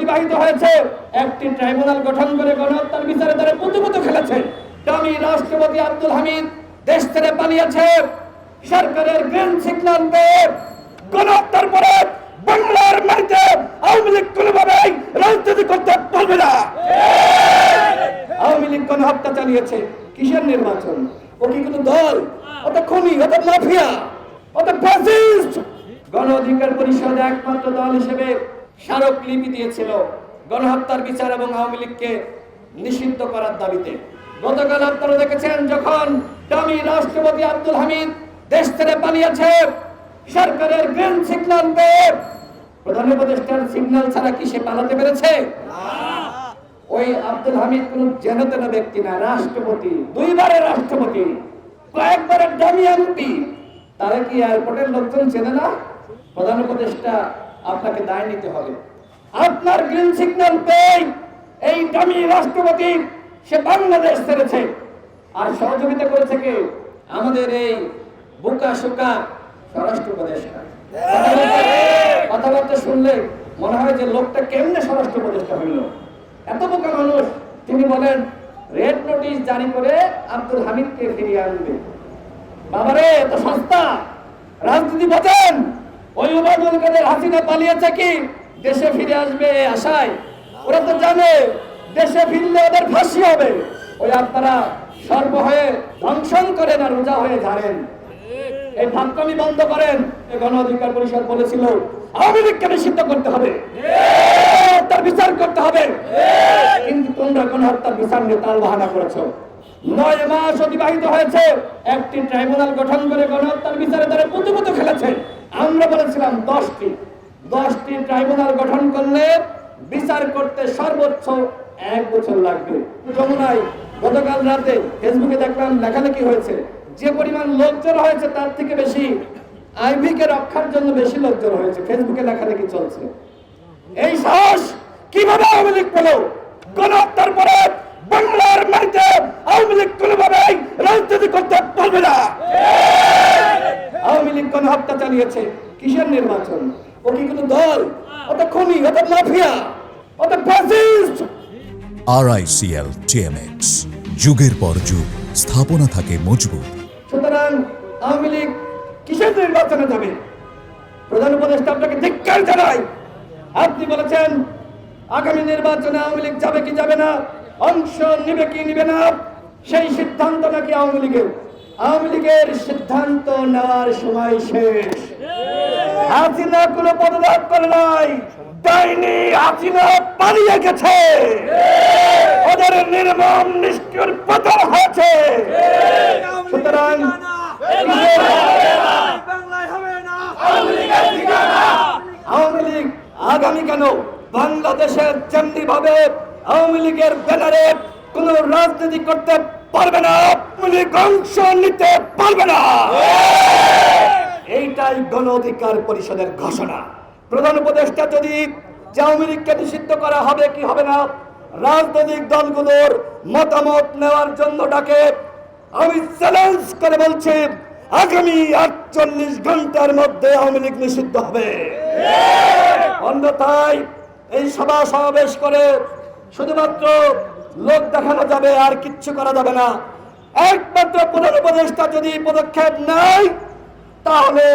অতিবাহিত হয়েছে, একটি ট্রাইব্যুনাল গঠন করে গণহত্যার বিচারে তারা পুতুপুতু খেলেছে। আমি রাষ্ট্রপতি আব্দুল হামিদ দেশ ছেড়ে পালিয়েছে, সরকারের গ্রিন সিগন্যাল পেয়ে গণহত্যার পরে বাংলার মাটিতে আওয়ামী লীগ কোনোভাবেই রাজনীতি করতে পারবে না। আওয়ামী লীগ গণহত্যা চালিয়েছে, কিসের নির্বাচন? ও কি কোনো দল? ও তো খুনি, ও তো মাফিয়া, ও তো ফ্যাসিস্ট। গণ অধিকার পরিষদ একমাত্র দল হিসেবে স্মারকলিপি দিয়েছিল গণহত্যার বিচার এবং আওয়ামী লীগকে নিষিদ্ধ করার দাবিতে। গতকাল আপনারা দেখেছেন, যখন ডামি রাষ্ট্রপতি আব্দুল হামিদ দেশ ছেড়ে পালিয়েছে, সরকারের গ্রিন সিগন্যাল পেয়ে, প্রধান উপদেষ্টার সিগন্যাল ছাড়া কি সে পালাতে পেরেছে? ওই আব্দুল হামিদ কোন যেন তেন ব্যক্তি না, রাষ্ট্রপতি, দুইবারের রাষ্ট্রপতি, কয়েকবারের ডামি এমপি। তারা কি এয়ারপোর্টের লোকজন চেনে না? প্রধান উপদেষ্টা, আপনাকে দায় নিতে হবে। আপনার গ্রিন সিগন্যাল পেয়ে এই ডামি রাষ্ট্রপতি সে বাংলাদেশ ছেড়েছে, আর সহযোগিতা করেছে কে? আমাদের এই বোকা শোকা স্বরাষ্ট্র উপদেষ্টা। কথাবার্তা শুনলে মনে হয় যে লোকটা কেমনে স্বরাষ্ট্র উপদেষ্টা হইল। এত বোকা মানুষ। তিনি বলেন রেড নোটিশ জারি করে আব্দুল হামিদকে ফিরিয়ে আনবে। বাবারে, এত সস্তা রাজনীতি বোঝেন? ওই ওবায়দুল কাদের হাসিনা পালিয়েছে কি দেশে ফিরে আসবে আশায়? ওরা তো জানে দেশে ফিরলে ওদের ফাঁসি হবে। ওই আপনারা সর্ব হয়ে ধ্বংসন করেন আর রোজা হয়ে ঝাড়েন। এই ফাঁকমি বন্ধ করেন। গণ অধিকার পরিষদ বলেছিল আওয়ামী লীগকে নিষিদ্ধ করতে হবে, তার বিচার করতে হবে, কিন্তু তোমরা গণহত্যার বিচার নিয়ে তাল বাহানা করেছো। 9 মাস অতিবাহিত হয়েছে, একটি ট্রাইব্যুনাল গঠন করে গণহত্যার বিচারে তারা পুতুপুতু খেলেছে। আমরা বলেছিলাম 10টি ট্রাইব্যুনাল গঠন করলে বিচার করতে সর্বোচ্চ 1 বছর লাগবে। যমুনায় গতকাল রাতে ফেসবুকে দেখলাম লেখালেখি হয়েছে, যে পরিমাণ লোকজন হয়েছে তার থেকে বেশি আইভি কে রক্ষার জন্য বেশি লোকজন হয়েছে। ফেসবুকে লেখালেখি চলছে। এই সাহস কিভাবে আওয়ামী লীগ পেল? গণহত্যার পরে বাংলার মাটিতে আওয়ামী লীগ কোনোভাবেই রাজনীতি করতে পারবে না। আওয়ামী লীগ গণহত্যা চালিয়েছে, কিসের নির্বাচন? ও কি কোনো দল? ও তো খুনি, ও তো মাফিয়া, ও তো ফ্যাসিস্ট। RICL TMX, যুগের পর যুগ স্থাপনা থাকে মজবুত। সুতরাং আওয়ামী লীগ কিসের নির্বাচনে যাবে? প্রধান উপদেষ্টা আপনাকে ধিক্কার জানাই। আপনি বলেছেন আগামী নির্বাচনে আওয়ামী লীগ যাবে কি যাবে না, অংশ নিবে কি নিবে না, সেই সিদ্ধান্ত নাকি আওয়ামী লীগের। আওয়ামী লীগের সিদ্ধান্ত নেওয়ার সময় শেষ। হাসিনা কোনো পদত্যাগ করে নাই, ডাইনি হাসিনা পালিয়ে গেছে, ওদের নির্মম নিষ্ঠুর পতন হয়েছে। সুতরাং আওয়ামী লীগ আগামী কেন বাংলাদেশের যেমনি ভাবে আওয়ামী লীগের ব্যানারে কোন রাজনীতি করতে পারবে না, আওয়ামী লীগ অংশ নিতে পারবে না। এইটাই গণ অধিকার পরিষদের ঘোষণা। প্রধান উপদেষ্টা যদি আওয়ামী লীগকে নিষিদ্ধ করা হবে কি হবে না রাজনৈতিক দলগুলোর মতামত নেওয়ার জন্য ডাকে, আমি চ্যালেঞ্জ করে বলছি আগামী 48 ঘন্টার মধ্যে আওয়ামী লীগ নিষিদ্ধ হবে। অন্যথায় এই সভা সমাবেশ করে শুধুমাত্র লোক দেখানো যাবে, আর কিচ্ছু করা যাবে না। একমাত্র প্রধান উপদেষ্টা যদি পদক্ষেপ নেয় তাহলে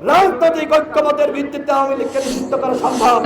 রাজনৈতিক ঐক্যমতের ভিত্তিতে আওয়ামী লীগকে নিষিদ্ধ করা সম্ভব।